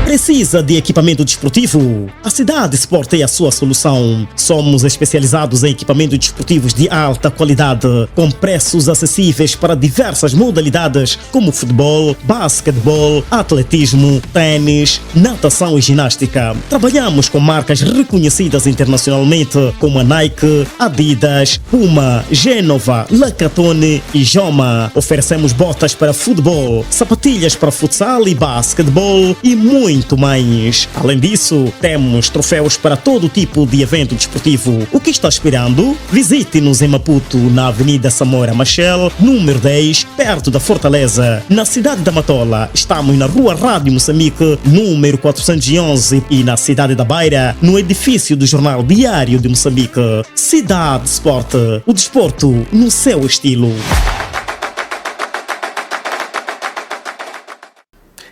Precisa de equipamento desportivo? A Cidade Sport é a sua solução. Somos especializados em equipamentos desportivos de alta qualidade, com preços acessíveis para diversas modalidades, como futebol, basquetebol, atletismo, tênis, natação e ginástica. Trabalhamos com marcas reconhecidas internacionalmente, como a Nike, Adidas, Puma, Genova, Lacatone e Joma. Oferecemos botas para futebol, sapatilhas para futsal e basquetebol e muito mais. Além disso, temos troféus para todo tipo de evento desportivo. O que está esperando? Visite-nos em Maputo, na Avenida Samora Machel, número 10, perto da Fortaleza. Na cidade da Matola, estamos na Rua Rádio Moçambique, número 411, e na cidade da Beira, no edifício do Jornal Diário de Moçambique. Cidade Sport, o desporto no seu estilo.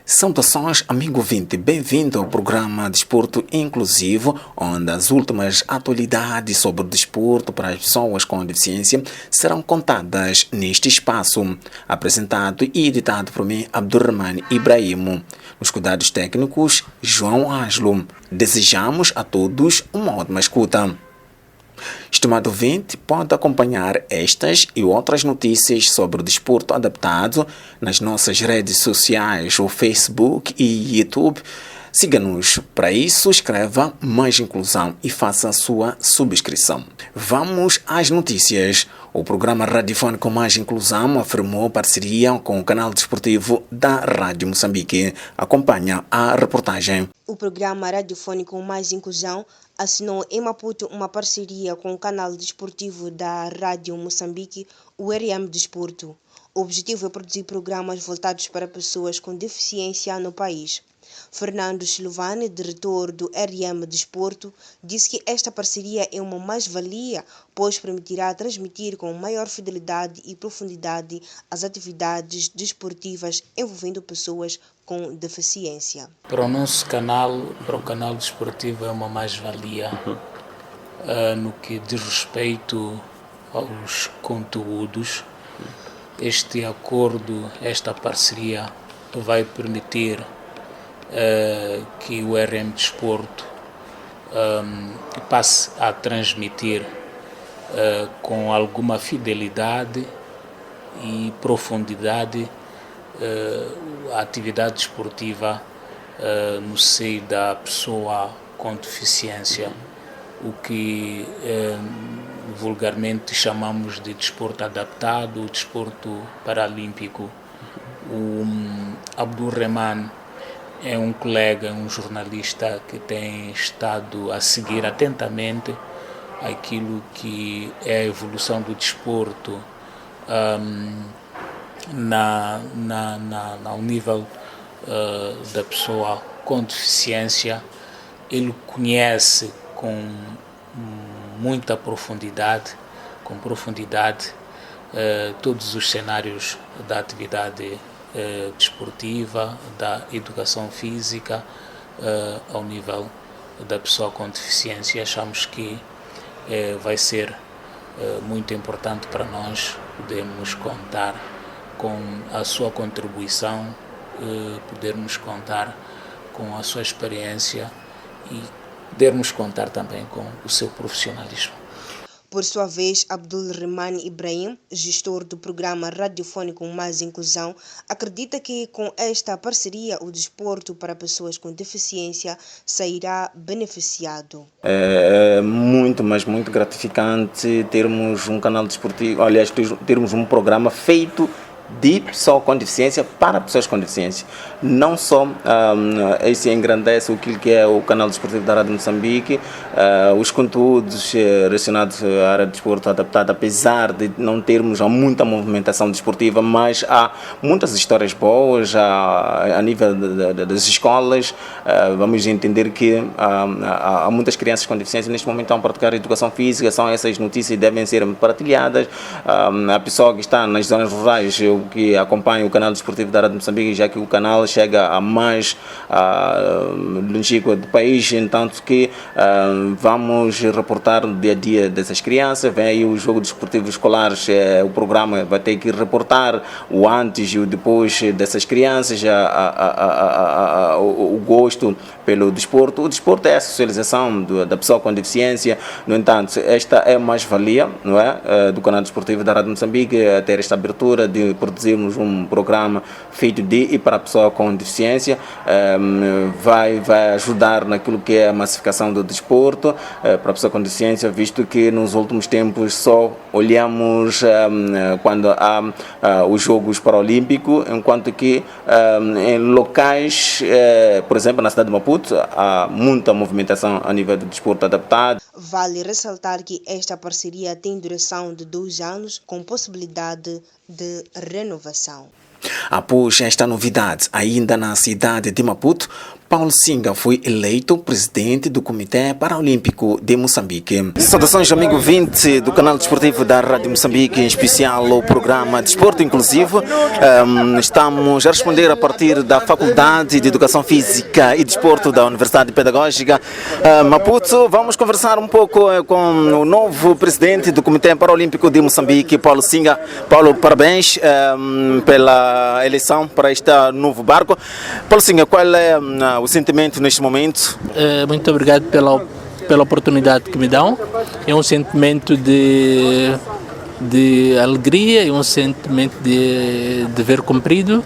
Saudações, amigo ouvinte, bem-vindo ao programa Desporto Inclusivo, onde as últimas atualidades sobre o desporto para as pessoas com deficiência serão contadas neste espaço. Apresentado e editado por mim, Abdurrahman Ibrahim. Nos cuidados técnicos, João Ângelo. Desejamos a todos uma ótima escuta. Estimado ouvinte, pode acompanhar estas e outras notícias sobre o desporto adaptado nas nossas redes sociais, o Facebook e YouTube. Siga-nos. Para isso, escreva Mais Inclusão e faça a sua subscrição. Vamos às notícias. O programa radiofônico Mais Inclusão afirmou parceria com o canal desportivo da Rádio Moçambique. Acompanha a reportagem. O programa radiofônico Mais Inclusão assinou em Maputo uma parceria com o canal desportivo da Rádio Moçambique, o RM Desporto. O objetivo é produzir programas voltados para pessoas com deficiência no país. Fernando Silvani, diretor do RM Desporto, disse que esta parceria é uma mais-valia, pois permitirá transmitir com maior fidelidade e profundidade as atividades desportivas envolvendo pessoas com deficiência. Para o nosso canal, para o canal desportivo, é uma mais-valia no que diz respeito aos conteúdos. Este acordo, esta parceria vai permitir que o RM Desporto passe a transmitir com alguma fidelidade e profundidade a atividade desportiva no seio da pessoa com deficiência, o que vulgarmente chamamos de desporto adaptado, o desporto paralímpico. O Abdurrahman é um colega, um jornalista que tem estado a seguir atentamente aquilo que é a evolução do desporto ao nível da pessoa com deficiência. Ele conhece com muita profundidade, todos os cenários da atividade desportiva, da educação física ao nível da pessoa com deficiência. Achamos que vai ser muito importante para nós podermos contar com a sua contribuição, podermos contar com a sua experiência e podermos contar também com o seu profissionalismo. Por sua vez, Abdulrahman Ibrahim, gestor do programa radiofônico Mais Inclusão, acredita que com esta parceria o desporto para pessoas com deficiência sairá beneficiado. É muito, mas muito gratificante termos um canal desportivo, aliás, termos um programa feito de pessoa com deficiência para pessoas com deficiência. Não só esse engrandece o que é o canal desportivo da Rádio Moçambique, os conteúdos relacionados à área de desporto adaptada, apesar de não termos muita movimentação desportiva, mas há muitas histórias boas a nível das escolas. Vamos entender que há muitas crianças com deficiência neste momento estão a praticar educação física. São essas notícias que devem ser partilhadas. A pessoa que está nas zonas rurais, que acompanha o canal desportivo da Rádio Moçambique, já que o canal chega a mais longínquo do país, entanto que vamos reportar no dia a dia dessas crianças. Vem aí o jogo desportivo escolares, o programa vai ter que reportar o antes e o depois dessas crianças, o gosto pelo desporto. O desporto é a socialização da pessoa com deficiência. No entanto, esta é a mais-valia, não é, do canal desportivo da Rádio Moçambique, ter esta abertura de produzirmos um programa feito de e para a pessoa com deficiência. Vai ajudar naquilo que é a massificação do desporto para a pessoa com deficiência, visto que nos últimos tempos só olhamos quando há os Jogos Paralímpicos, enquanto que em locais, por exemplo, na cidade de Maputo, há muita movimentação a nível do desporto adaptado. Vale ressaltar que esta parceria tem duração de 2 anos, com possibilidade de renovação. Após esta novidade, ainda na cidade de Maputo, Paulo Singa foi eleito presidente do Comitê Paralímpico de Moçambique. Saudações, amigo 20 do canal desportivo da Rádio Moçambique, em especial o programa Desporto Inclusivo. Estamos a responder a partir da Faculdade de Educação Física e Desporto da Universidade Pedagógica Maputo. Vamos conversar um pouco com o novo presidente do Comitê Paralímpico de Moçambique, Paulo Singa. Paulo, parabéns pela eleição para este novo barco. Paulo Singa, qual é o sentimento neste momento? Muito obrigado pela oportunidade que me dão. É um sentimento de alegria e um sentimento de dever cumprido.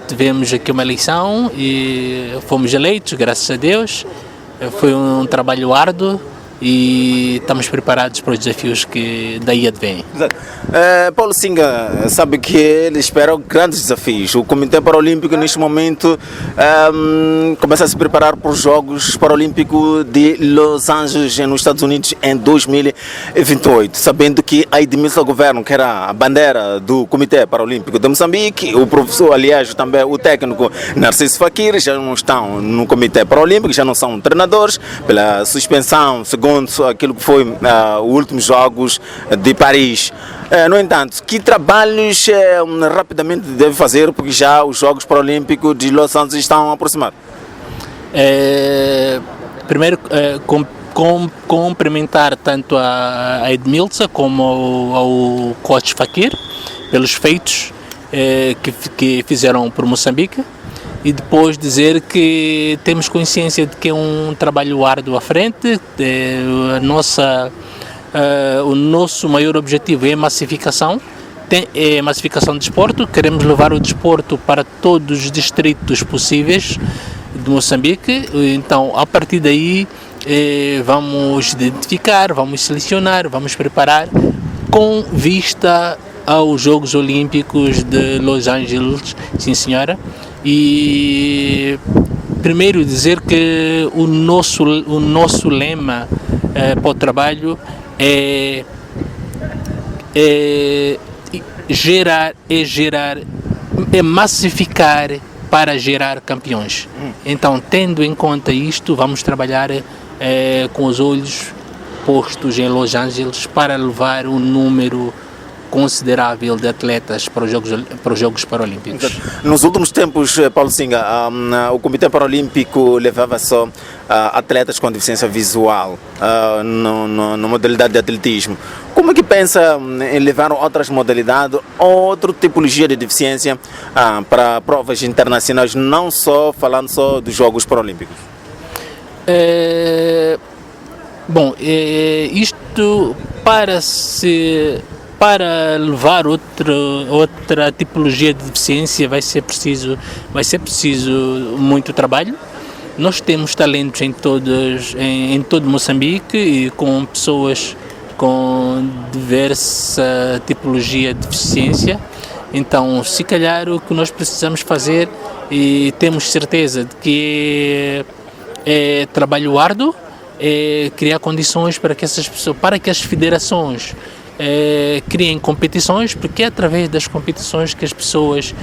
Tivemos aqui uma eleição e fomos eleitos, graças a Deus. Foi um trabalho árduo e estamos preparados para os desafios que daí advêm. Paulo Singa sabe que ele espera grandes desafios. O Comitê Paralímpico neste momento começa a se preparar para os Jogos Paralímpicos de Los Angeles nos Estados Unidos em 2028, sabendo que a Edmilson Governo, que era a bandeira do Comitê Paralímpico de Moçambique, o professor, aliás, também o técnico Narciso Fakir, já não estão no Comitê Paralímpico, já não são treinadores, pela suspensão, segundo aquilo que foi os últimos Jogos de Paris. No entanto, que trabalhos rapidamente deve fazer, porque já os Jogos Paralímpicos de Los Angeles estão a aproximar? Primeiro, cumprimentar tanto a Edmilson como ao coach Fakir pelos feitos que fizeram por Moçambique, e depois dizer que temos consciência de que é um trabalho árduo à frente. O nosso maior objetivo é a massificação. É a massificação do desporto. Queremos levar o desporto para todos os distritos possíveis de Moçambique. Então, a partir daí, vamos identificar, vamos selecionar, vamos preparar com vista aos Jogos Olímpicos de Los Angeles, sim senhora. E primeiro dizer que o nosso lema para o trabalho é massificar para gerar campeões. Então, tendo em conta isto, vamos trabalhar com os olhos postos em Los Angeles para levar um número considerável de atletas para os Jogos Paralímpicos. Nos últimos tempos, Paulo Singa, o Comitê Paralímpico levava só atletas com deficiência visual na modalidade de atletismo. Como é que pensa em levar outras modalidades, outra tipologia de deficiência para provas internacionais, não só falando só dos Jogos Paralímpicos? Isto para levar outra tipologia de deficiência vai ser preciso muito trabalho. Nós temos talentos em todo Moçambique e com pessoas com diversa tipologia de deficiência. Então, se calhar o que nós precisamos fazer, e temos certeza de que é trabalho árduo, é criar condições para que as federações criem competições, porque é através das competições que as pessoas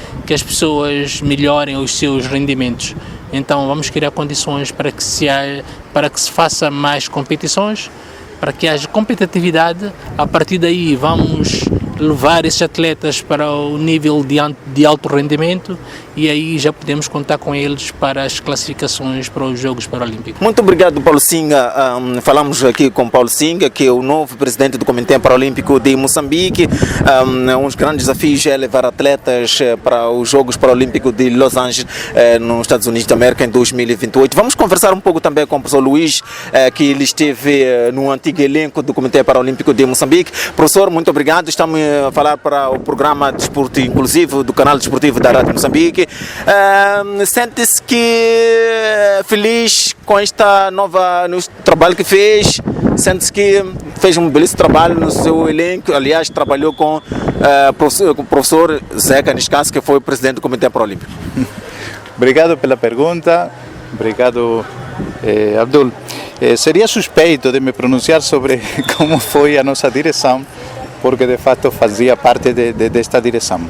melhorem os seus rendimentos. Então vamos criar condições para que se faça mais competições, para que haja competitividade. A partir daí vamos levar esses atletas para o nível de alto rendimento, e aí já podemos contar com eles para as classificações para os Jogos Paralímpicos. Muito obrigado, Paulo Singa. Falamos aqui com Paulo Singa, que é o novo presidente do Comitê Paralímpico de Moçambique. Um dos grandes desafios é levar atletas para os Jogos Paralímpicos de Los Angeles, nos Estados Unidos da América, em 2028. Vamos conversar um pouco também com o professor Luís, que ele esteve no antigo elenco do Comitê Paralímpico de Moçambique. Professor, muito obrigado. Estamos a falar para o programa Desporto Inclusivo do canal desportivo da Rádio Moçambique. Sente-se que feliz com esta no trabalho que fez? Sente-se que fez um belíssimo trabalho no seu elenco? Aliás, trabalhou com o professor Zeca, neste caso, que foi o presidente do Comitê Paralímpico. Obrigado pela pergunta. Obrigado, Abdul. Seria suspeito de me pronunciar sobre como foi a nossa direção, porque de fato fazia parte desta direção.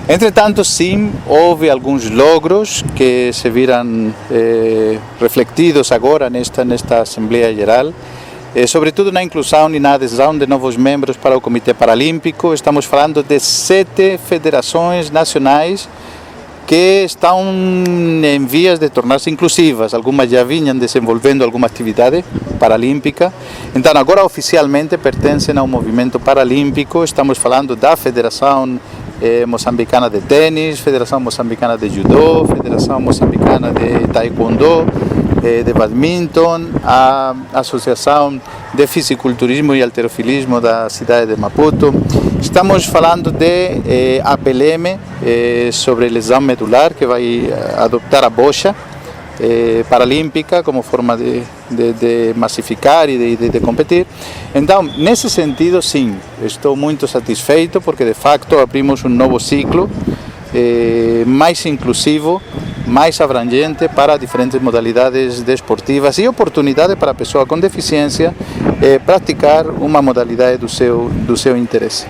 Entretanto, sim, houve alguns logros que se viram refletidos agora nesta Assembleia Geral, sobretudo na inclusão e na adesão de novos membros para o Comitê Paralímpico. Estamos falando de 7 federações nacionais que estão em vias de tornar-se inclusivas. Algumas já vinham desenvolvendo alguma atividade paralímpica. Então, agora oficialmente pertencem ao movimento paralímpico. Estamos falando da Federação Moçambicana de Tênis, Federação Moçambicana de Judô, Federação Moçambicana de Taekwondo, de Badminton, a Associação de Fisiculturismo e Halterofilismo da cidade de Maputo. Estamos falando de APLM, sobre lesão medular, que vai adoptar a bocha paralímpica como forma de massificar e de competir. Então, nesse sentido, sim, estou muito satisfeito, porque de facto abrimos um novo ciclo mais inclusivo, mais abrangente para diferentes modalidades desportivas e oportunidade para a pessoa com deficiência praticar uma modalidade do seu interesse.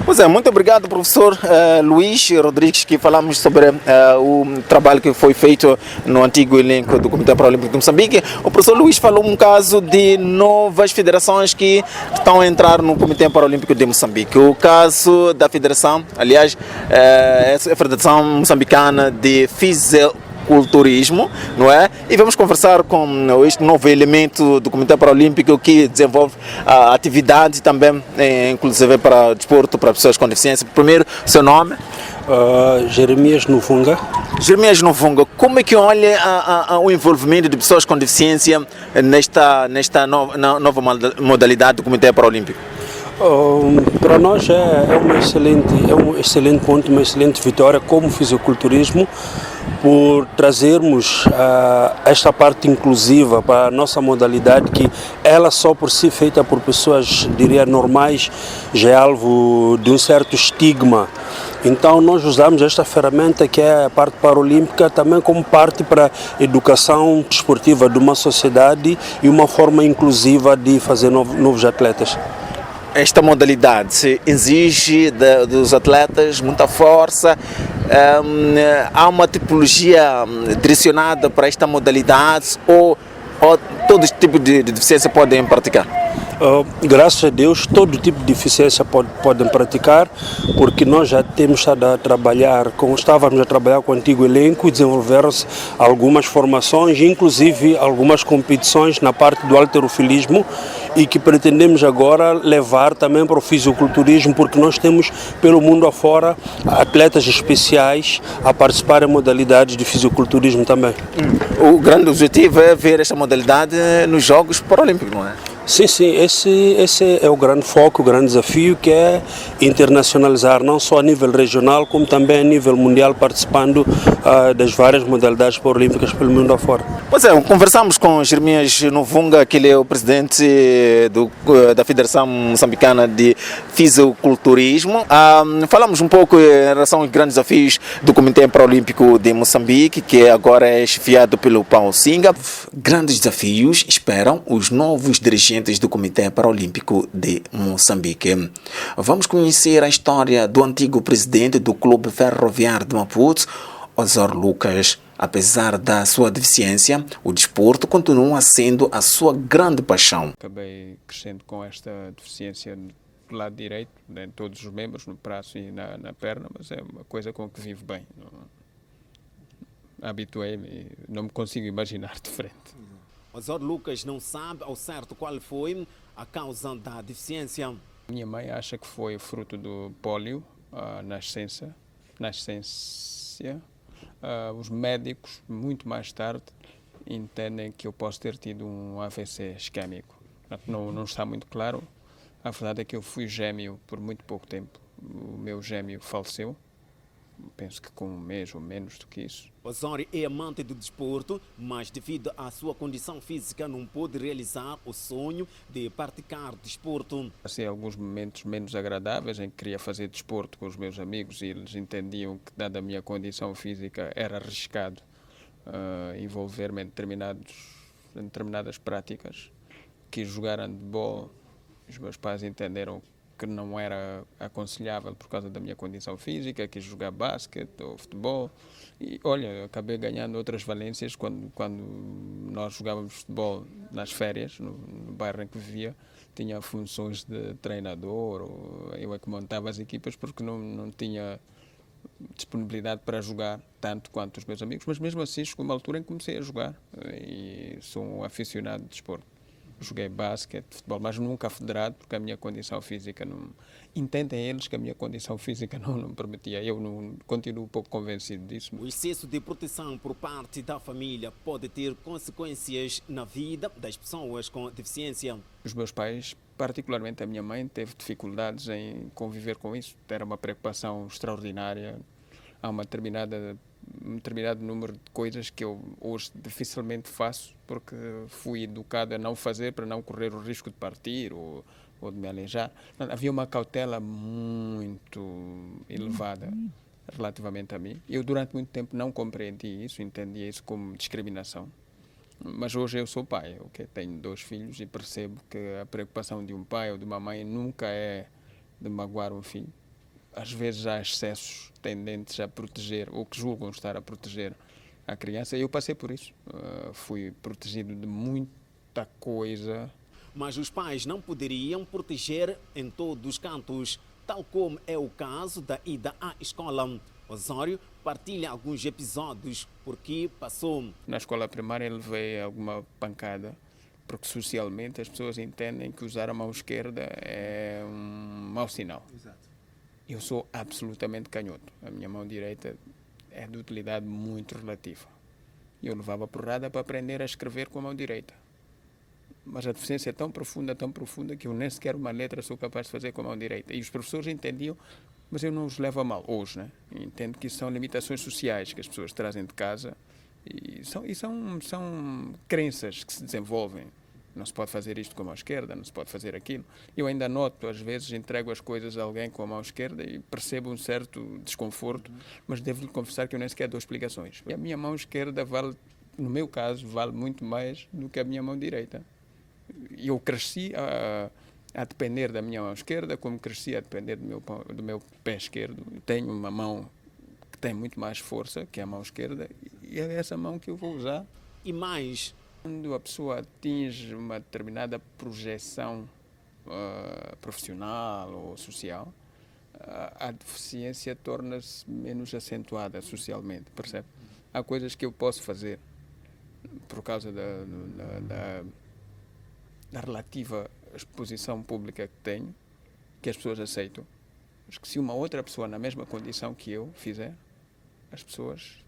Pois é, muito obrigado, professor Luís Rodrigues, que falamos sobre o trabalho que foi feito no antigo elenco do Comitê Paralímpico de Moçambique. O professor Luís falou um caso de novas federações que estão a entrar no Comitê Paralímpico de Moçambique. O caso da federação, aliás, é a Federação Moçambicana de Fisiculturismo, não é? E vamos conversar com este novo elemento do Comitê Paralímpico que desenvolve a atividade também, inclusive para o desporto, para pessoas com deficiência. Primeiro, seu nome? Jeremias Novunga. Jeremias Novunga, como é que olha o envolvimento de pessoas com deficiência nesta nova modalidade do Comitê Paralímpico? Para nós é um excelente ponto, uma excelente vitória como fisiculturismo, por trazermos esta parte inclusiva para a nossa modalidade, que ela só por si feita por pessoas, diria, normais, já é alvo de um certo estigma. Então nós usamos esta ferramenta, que é a parte paralímpica, também como parte para a educação desportiva de uma sociedade e uma forma inclusiva de fazer novos atletas. Esta modalidade exige dos atletas muita força. Há uma tipologia direcionada para esta modalidade ou todo tipo de deficiência podem praticar? Graças a Deus, todo tipo de deficiência podem praticar, porque nós já estávamos a trabalhar com o antigo elenco e desenvolveram-se algumas formações, inclusive algumas competições na parte do halterofilismo, e que pretendemos agora levar também para o fisiculturismo, porque nós temos pelo mundo afora atletas especiais a participar em modalidades de fisiculturismo também. O grande objetivo é ver esta modalidade nos Jogos Paralímpicos, não é? Sim, esse é o grande foco, o grande desafio, que é internacionalizar, não só a nível regional, como também a nível mundial, participando das várias modalidades paralímpicas pelo mundo afora. Pois é, conversamos com Jeremias Novunga, que ele é o presidente da Federação Moçambicana de Fisiculturismo. Falamos um pouco em relação aos grandes desafios do Comitê Paralímpico de Moçambique, que agora é chefiado pelo Paulo Singa. Grandes desafios esperam os novos dirigentes do Comitê Paralímpico de Moçambique. Vamos conhecer a história do antigo presidente do Clube Ferroviário de Maputo, Osório Lucas. Apesar da sua deficiência, o desporto continua sendo a sua grande paixão. Acabei crescendo com esta deficiência do lado direito, em todos os membros, no braço e na perna, mas é uma coisa com que vivo bem. Habituei-me e não me consigo imaginar diferente. Osório Lucas não sabe ao certo qual foi a causa da deficiência. Minha mãe acha que foi fruto do pólio, nascença. Os médicos, muito mais tarde, entendem que eu posso ter tido um AVC isquémico. Não está muito claro. A verdade é que eu fui gêmeo por muito pouco tempo. O meu gêmeo faleceu, penso que com um mês ou menos do que isso. Osório é amante do desporto, mas devido à sua condição física não pôde realizar o sonho de praticar desporto. Passei alguns momentos menos agradáveis em que queria fazer desporto com os meus amigos e eles entendiam que, dada a minha condição física, era arriscado envolver-me em determinadas práticas. Quis jogar handebol, os meus pais entenderam que não era aconselhável por causa da minha condição física, quis jogar basquete ou futebol e, olha, acabei ganhando outras valências quando nós jogávamos futebol nas férias, no bairro em que vivia, tinha funções de treinador, ou eu é que montava as equipas porque não tinha disponibilidade para jogar tanto quanto os meus amigos, mas mesmo assim chegou uma altura em que comecei a jogar e sou um aficionado de desporto. Joguei basquete, futebol, mas nunca federado, porque a minha condição física não... Entendem eles que a minha condição física não permitia. Eu não continuo um pouco convencido disso. O excesso de proteção por parte da família pode ter consequências na vida das pessoas com deficiência. Os meus pais, particularmente a minha mãe, teve dificuldades em conviver com isso. Era uma preocupação extraordinária. Há um determinado número de coisas que eu hoje dificilmente faço porque fui educado a não fazer para não correr o risco de partir ou de me aleijar. Havia uma cautela muito elevada relativamente a mim. Eu durante muito tempo não compreendi isso, entendia isso como discriminação. Mas hoje eu sou pai, tenho 2 filhos e percebo que a preocupação de um pai ou de uma mãe nunca é de magoar um filho. Às vezes há excessos tendentes a proteger, ou que julgam estar a proteger a criança. Eu passei por isso. Fui protegido de muita coisa. Mas os pais não poderiam proteger em todos os cantos, tal como é o caso da ida à escola. Osório partilha alguns episódios porque passou. Na escola primária levei alguma pancada, porque socialmente as pessoas entendem que usar a mão esquerda é um mau sinal. Exato. Eu sou absolutamente canhoto. A minha mão direita é de utilidade muito relativa. Eu levava porrada para aprender a escrever com a mão direita. Mas a deficiência é tão profunda, que eu nem sequer uma letra sou capaz de fazer com a mão direita. E os professores entendiam, mas eu não os levo a mal hoje, né? Entendo que isso são limitações sociais que as pessoas trazem de casa e são crenças que se desenvolvem. Não se pode fazer isto com a mão esquerda, não se pode fazer aquilo. Eu ainda noto, às vezes, entrego as coisas a alguém com a mão esquerda e percebo um certo desconforto, mas devo-lhe confessar que eu nem sequer dou explicações. E a minha mão esquerda vale, no meu caso, vale muito mais do que a minha mão direita. Eu cresci a depender da minha mão esquerda, como cresci a depender do meu pé esquerdo. Tenho uma mão que tem muito mais força que a mão esquerda e é essa mão que eu vou usar. E mais... Quando a pessoa atinge uma determinada projeção profissional ou social, a deficiência torna-se menos acentuada socialmente, percebe? Há coisas que eu posso fazer por causa da relativa exposição pública que tenho, que as pessoas aceitam. Mas que se uma outra pessoa na mesma condição que eu fizer, as pessoas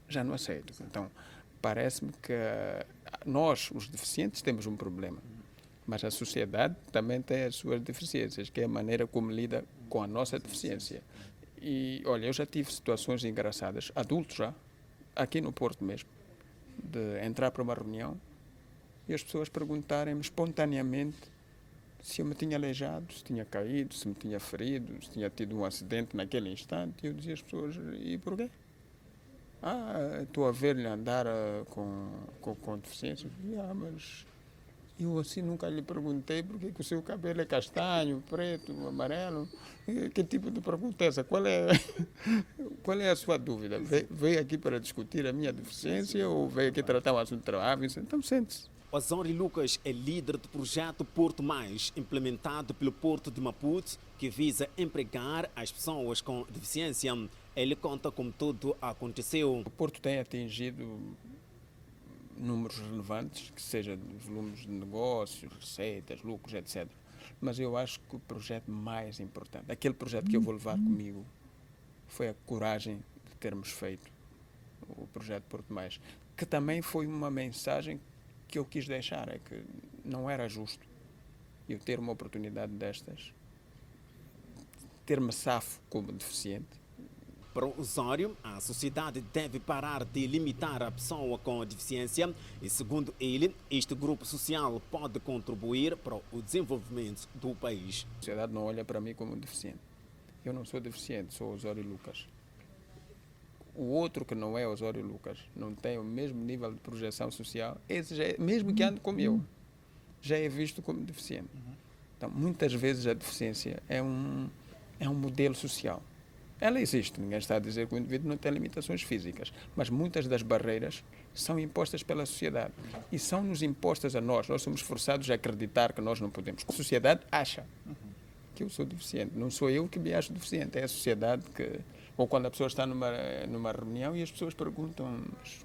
já não aceitam. Então, parece-me que nós, os deficientes, temos um problema, mas a sociedade também tem as suas deficiências, que é a maneira como lida com a nossa deficiência. E, olha, eu já tive situações engraçadas, adultos já, aqui no Porto mesmo, de entrar para uma reunião e as pessoas perguntarem-me espontaneamente se eu me tinha aleijado, se tinha caído, se me tinha ferido, se tinha tido um acidente naquele instante. E eu dizia às pessoas, e porquê? Estou a ver-lhe andar com deficiência. Mas eu assim nunca lhe perguntei porque que o seu cabelo é castanho, preto, amarelo. Que tipo de pergunta é essa? Qual é a sua dúvida? Veio aqui para discutir a minha deficiência ou veio aqui tratar um assunto de trabalho? Então sente-se. Osório Lucas é líder do projeto Porto Mais, implementado pelo Porto de Maputo, que visa empregar as pessoas com deficiência. Ele conta como tudo aconteceu. O Porto tem atingido números relevantes, que seja de volumes de negócios, receitas, lucros, etc. Mas eu acho que o projeto mais importante, aquele projeto que eu vou levar comigo, foi a coragem de termos feito o projeto Porto Mais, que também foi uma mensagem que eu quis deixar, é que não era justo eu ter uma oportunidade destas, ter-me safo como deficiente. Para o Osório, a sociedade deve parar de limitar a pessoa com deficiência e, segundo ele, este grupo social pode contribuir para o desenvolvimento do país. A sociedade não olha para mim como deficiente. Eu não sou deficiente, sou Osório Lucas. O outro que não é Osório Lucas, não tem o mesmo nível de projeção social, esse já é, mesmo que ande como eu, já é visto como deficiente. Então, muitas vezes a deficiência é um modelo social. Ela existe, ninguém está a dizer que o indivíduo não tem limitações físicas, mas muitas das barreiras são impostas pela sociedade e são-nos impostas a nós. Nós somos forçados a acreditar que nós não podemos. A sociedade acha que eu sou deficiente. Não sou eu que me acho deficiente, é a sociedade que... Ou quando a pessoa está numa reunião e as pessoas perguntam,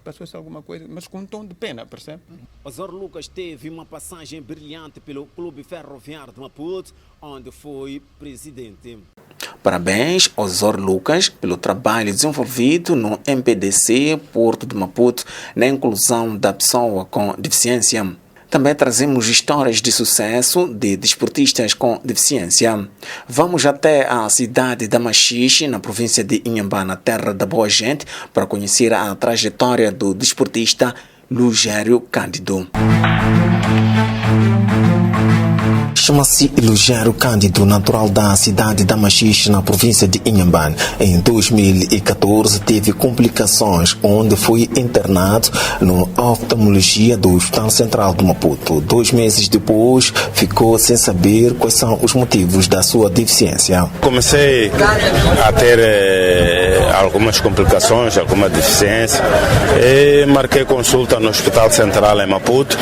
passou-se alguma coisa, mas com um tom de pena, percebe? Osório Lucas teve uma passagem brilhante pelo Clube Ferroviário de Maputo, onde foi presidente. Parabéns, Osório Lucas, pelo trabalho desenvolvido no MPDC Porto de Maputo na inclusão da pessoa com deficiência. Também trazemos histórias de sucesso de desportistas com deficiência. Vamos até a cidade da Machixe, na província de Inhambane, terra da boa gente, para conhecer a trajetória do desportista Lugério Cândido. Chama-se Lugério Cândido, natural da cidade da Machixe, na província de Inhambane. Em 2014 teve complicações, onde foi internado na oftalmologia do Hospital Central de Maputo. 2 meses depois, ficou sem saber quais são os motivos da sua deficiência. Comecei a ter algumas complicações, alguma deficiência, e marquei consulta no Hospital Central em Maputo.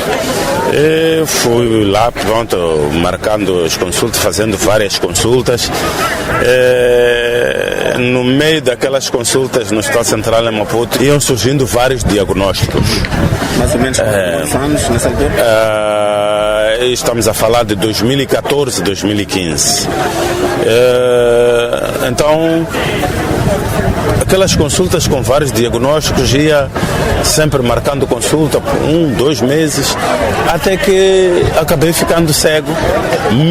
E fui lá, pronto, marcando as consultas, fazendo várias consultas. No meio daquelas consultas no Hospital Central em Maputo iam surgindo vários diagnósticos. Mais ou menos quantos anos nessa altura? Estamos a falar de 2014, 2015. Então, aquelas consultas com vários diagnósticos, ia sempre marcando consulta por 1, 2 meses, até que acabei ficando cego,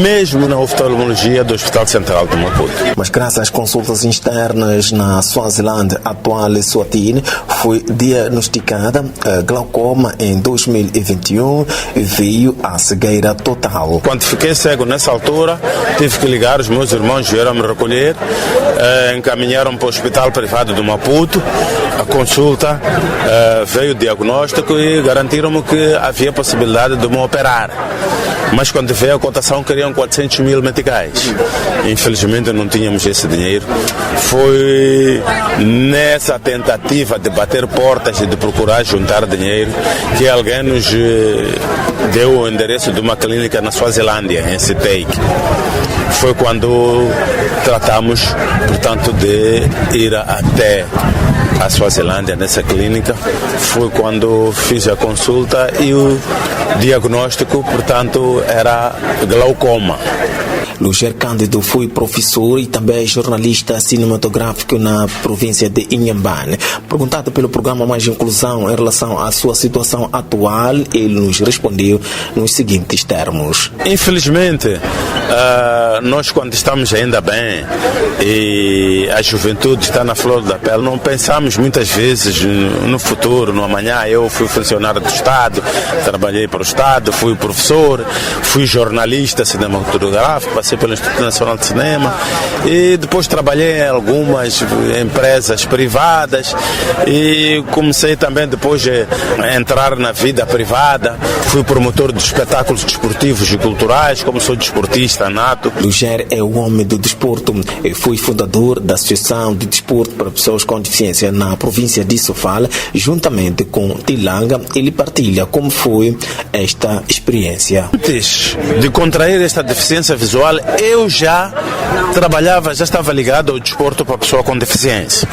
mesmo na oftalmologia do Hospital Central de Maputo. Mas graças às consultas externas na Suazilândia, atual Eswatini, foi diagnosticada glaucoma em 2021 e veio a cegueira total. Quando fiquei cego nessa altura, tive que ligar, os meus irmãos vieram me recolher, encaminharam para o Hospital Privado de Maputo. A consulta, veio o diagnóstico e garantiram-me que havia possibilidade de me operar. Mas quando veio a cotação, queriam 400 mil meticais. Infelizmente não tínhamos esse dinheiro. Foi nessa tentativa de bater portas e de procurar juntar dinheiro que alguém nos deu o endereço de uma clínica na Suazilândia, em Citeique. Foi quando tratamos, portanto, de ir até a Suazilândia, nessa clínica. Foi quando fiz a consulta e o diagnóstico, portanto, era glaucoma. Lugério Cândido foi professor e também jornalista cinematográfico na província de Inhambane. Perguntado pelo programa Mais Inclusão em relação à sua situação atual, ele nos respondeu nos seguintes termos. Infelizmente, nós quando estamos ainda bem e a juventude está na flor da pele, não pensamos muitas vezes no futuro, no amanhã. Eu fui funcionário do Estado, trabalhei para o Estado, fui professor, fui jornalista cinematográfico, passei pelo Instituto Nacional de Cinema e depois trabalhei em algumas empresas privadas e comecei também depois a entrar na vida privada. Fui promotor de espetáculos desportivos e culturais, como sou desportista nato. Luger é o homem do desporto e foi fundador da Associação de Desporto para Pessoas com Deficiência na província de Sofala, juntamente com Tilanga. Ele partilha como foi esta experiência. Antes de contrair esta deficiência visual, eu já estava ligado ao desporto para pessoa com deficiência.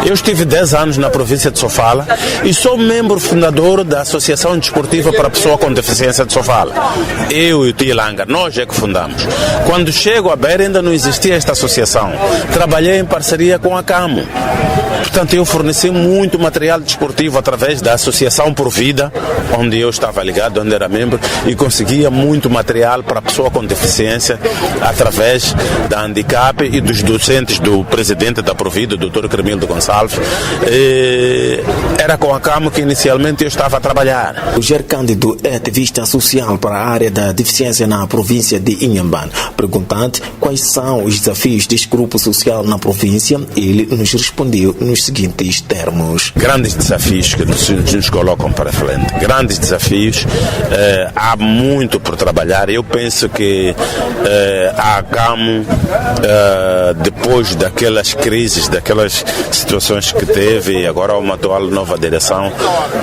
Eu estive 10 anos na província de Sofala e sou membro fundador da Associação Desportiva para Pessoa com Deficiência de Sofala. Eu e o Tilanga, nós é que fundamos. Quando chego a Beira ainda não existia esta associação. Trabalhei em parceria com a CAMO. Portanto, eu forneci muito material desportivo através da Associação Por Vida, onde eu estava ligado, onde era membro, e conseguia muito material para a pessoa com deficiência através da Handicap e dos docentes do presidente da Por Vida, o Dr. Cremildo Gonçalves. Era com a CAMO que inicialmente eu estava a trabalhar. Luger Cândido é ativista social para a área da deficiência na província de Inhambane. Perguntado quais são os desafios deste grupo social na província, ele nos respondeu nos seguintes termos. Grandes desafios que nos colocam para frente. Grandes desafios. Há muito por trabalhar. Eu penso que a CAMO, depois daquelas crises, daquelas situações que teve, e agora uma atual nova direção,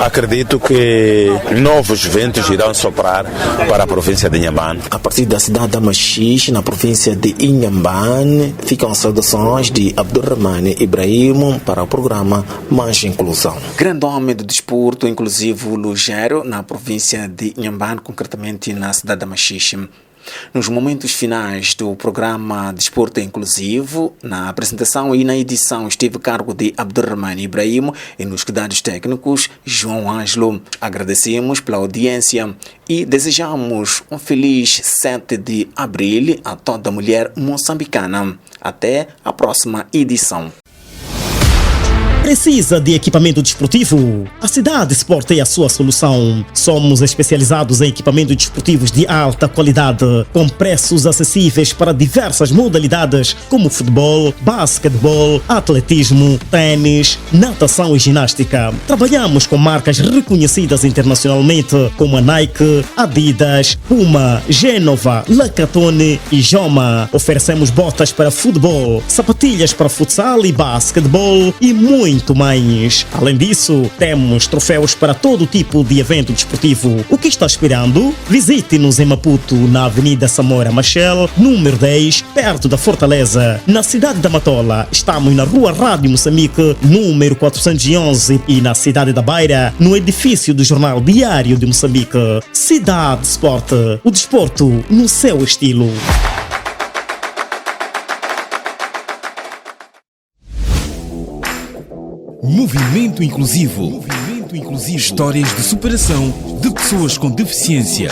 acredito que novos ventos irão soprar para a província de Inhambane. A partir da cidade da Machixe, na província de Inhambane, ficam as saudações de Abdurrahmane Ibrahim para o programa Mais Inclusão. Grande homem do desporto inclusivo Lugero, na província de Inhambane, concretamente na cidade da Machixe. Nos momentos finais do programa Desporto Inclusivo, na apresentação e na edição esteve a cargo de Abdurrahmane Ibrahim e nos cuidados técnicos João Ângelo. Agradecemos pela audiência e desejamos um feliz 7 de abril a toda mulher moçambicana. Até a próxima edição. Precisa de equipamento desportivo? A Cidade Sport é a sua solução. Somos especializados em equipamentos desportivos de alta qualidade, com preços acessíveis para diversas modalidades, como futebol, basquetebol, atletismo, tênis, natação e ginástica. Trabalhamos com marcas reconhecidas internacionalmente, como a Nike, Adidas, Puma, Genova, Lacatone e Joma. Oferecemos botas para futebol, sapatilhas para futsal e basquetebol e muito mais. Além disso, temos troféus para todo tipo de evento desportivo. O que está esperando? Visite-nos em Maputo, na Avenida Samora Machel, número 10, perto da Fortaleza. Na cidade da Matola, estamos na Rua Rádio Moçambique, número 411, e na cidade da Beira, no edifício do Jornal Diário de Moçambique. Cidade Sport, o desporto no seu estilo. Movimento Inclusivo. Histórias de superação de pessoas com deficiência.